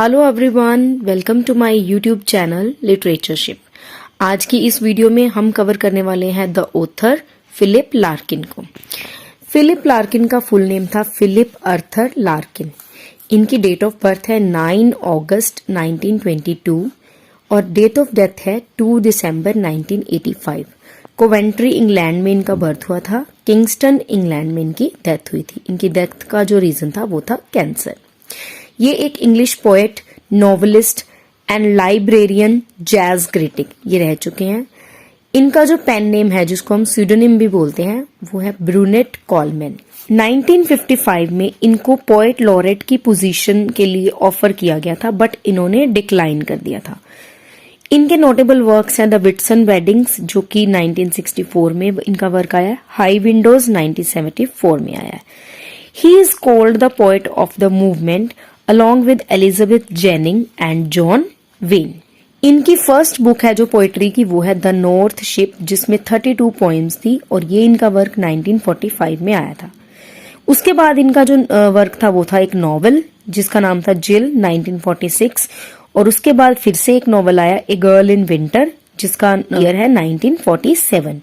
Hello everyone, welcome to my YouTube channel Literatureship. आज की इस वीडियो में हम कवर करने वाले हैं द ऑथर फिलिप लार्किन को। फिलिप लार्किन का फुल नेम था फिलिप आर्थर लार्किन। इनकी डेट ऑफ बर्थ है 9 अगस्त 1922 और डेट ऑफ डेथ है 2 दिसंबर 1985। कोवेंट्री इंग्लैंड में इनका बर्थ हुआ था। किंगस्टन इंग्लैंड में इनकी डेथ हुई थी। इनकी डेथ का जो रीजन था वो था कैंसर। ये एक English poet, novelist and librarian, jazz critic ये रह चुके हैं। इनका जो पेन नेम है, जिसको हम स्यूडोनिम भी बोलते हैं, वो है ब्रूनेट कॉलमैन। 1955 में इनको पोएट लॉरेट की पोजीशन के लिए ऑफर किया गया था, बट इन्होंने डिक्लाइन कर दिया था। इनके नोटेबल वर्क्स हैं द विटसन वेडिंग्स, जो कि 1964 में इनका वर्क आया है। हाई विंडोज 1974 में आया है। He is called the poet of the movement along with Elizabeth Jennings and John Wayne। इनकी फर्स्ट बुक है जो पोएट्री की, वो है द नॉर्थ शिप, जिसमें 32 पोएम्स थी और ये इनका वर्क 1945 में आया था। उसके बाद इनका जो वर्क था वो था एक नॉवेल जिसका नाम था जिल 1946, और उसके बाद फिर से एक नॉवेल आया ए गर्ल इन विंटर, जिसका ईयर है 1947।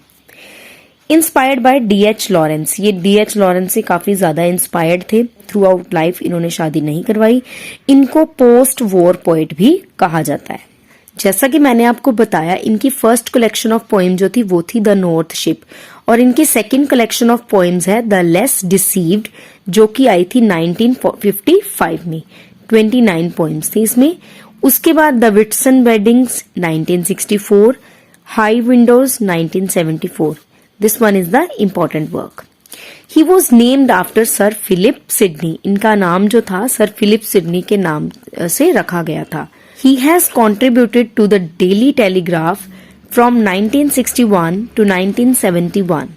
Inspired by D.H. लॉरेंस। ये D.H. लॉरेंस से काफी ज्यादा इंस्पायर्ड थे। थ्रू आउट लाइफ इन्होंने शादी नहीं करवाई। इनको पोस्ट वॉर पोएट भी कहा जाता है। जैसा कि मैंने आपको बताया, इनकी फर्स्ट कलेक्शन ऑफ पोएम जो थी वो थी द नॉर्थ शिप, और इनकी सेकंड कलेक्शन ऑफ पोएम्स है द लेस डिसीव्ड, जो कि आई थी 1955 में। 29 पोएम्स थी इसमें। उसके बाद the Whitson weddings 1964, high Windows 1974। This one is the important work. He was named after Sir Philip Sidney. इनका नाम जो था सर फिलिप सिडनी के नाम से रखा गया था। He has contributed to the Daily Telegraph from 1961 to 1971.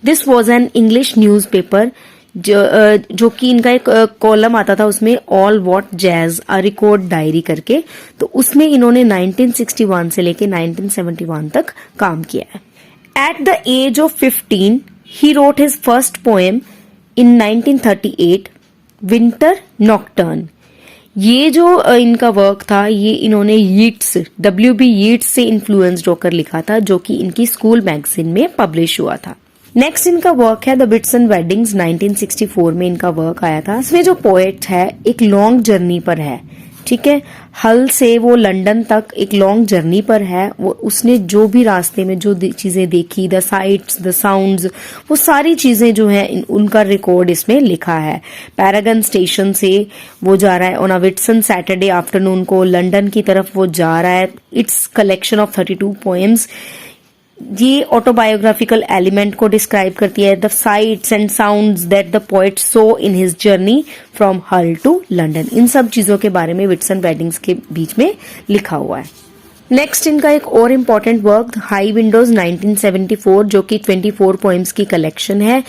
This was an English newspaper जो कि इनका एक कॉलम आता था उसमें all what jazz a record diary करके। तो उसमें इन्होंने 1961 से लेके 1971 तक काम किया है। At the age of 15, he wrote his first poem in 1938, Winter Nocturne। ये जो इनका वर्क था, ये इन्होंने यीट्स, W.B. यीट्स से इन्फ्लुएंस्ड होकर लिखा था, जो कि इनकी स्कूल मैगजीन में पब्लिश हुआ था। नेक्स्ट इनका वर्क है द विटसन वेडिंग्स। 1964 में इनका वर्क आया था। इसमें जो पोएट है एक लॉन्ग जर्नी पर है, ठीक है। हल से वो लंदन तक एक लॉन्ग जर्नी पर है। वो उसने जो भी रास्ते में जो चीजें देखी, द साइट्स, द साउंड्स, वो सारी चीजें जो है उनका रिकॉर्ड इसमें लिखा है। पैरागन स्टेशन से वो जा रहा है on a Whitson Saturday afternoon को, लंदन की तरफ वो जा रहा है। It's collection of 32 poems. ये ऑटोबायोग्राफिकल एलिमेंट को डिस्क्राइब करती है, the sites and sounds that the poet so in his journey from हल टू लंदन। इन सब चीजों के बारे में विटसन वेडिंग्स के बीच में लिखा हुआ है। नेक्स्ट इनका एक और इम्पोर्टेंट वर्क हाई विंडोज 1974, जो कि 24 पोएम्स की कलेक्शन है।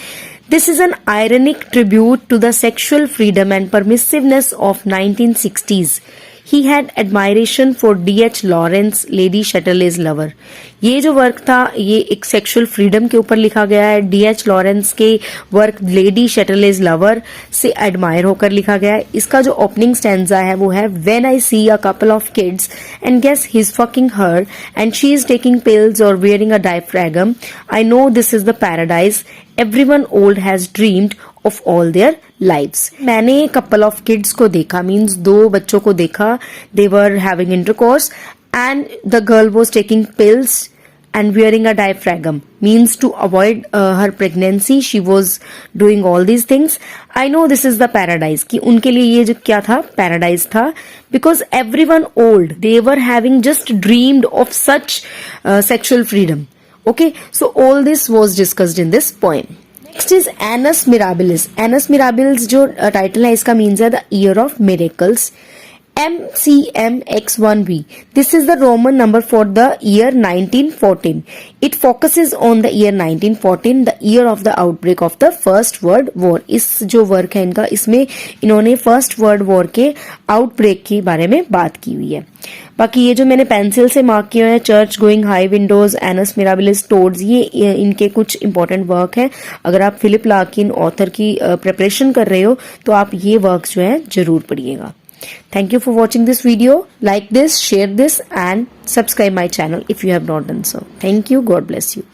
This is an ironic tribute to the sexual freedom and permissiveness of 1960s। He had admiration for D.H. Lawrence, Lady Chatterley's Lover. ये जो वर्क था ये एक सेक्सुअल फ्रीडम के ऊपर लिखा गया है। D.H. लॉरेंस के वर्क लेडी शटरलेज लवर से एडमायर होकर लिखा गया है। इसका जो ओपनिंग स्टैंजा है वो है When I see a couple of kids and guess he's fucking her and she is taking pills or wearing a diaphragm, I know this is the paradise everyone old has dreamed of all their lives। मैंने couple of kids को देखा, means 2 बच्चों को देखा। They were having intercourse and the girl was taking pills and wearing a diaphragm, means to avoid her pregnancy she was doing all these things. I know this is the paradise, कि उनके लिए ये जो क्या था, paradise था, because every one old they were having just dreamed of such sexual freedom. Okay, so all this was discussed in this poem. Next is anus mirabilis. Anus mirabilis जो title है इसका मीन्स है the year of miracles. MCMX1B. This is the Roman number for the year 1914. It focuses on the year 1914, the year of the outbreak of the First World War. इस जो work है इनका, इसमें इन्होंने first world war के outbreak के बारे में बात की हुई है। बाकी ये जो मैंने पेंसिल से मार्क किए हैं, church going, high Windows, anus mirabilis, toads, ये इनके कुछ इंपॉर्टेंट वर्क है। अगर आप फिलिप लार्किन ऑथर की प्रिपरेशन कर रहे हो तो आप ये वर्क जो है जरूर पढ़िएगा। Thank you for watching this video. Like this, share this and subscribe my channel if you have not done so. Thank you. God bless you.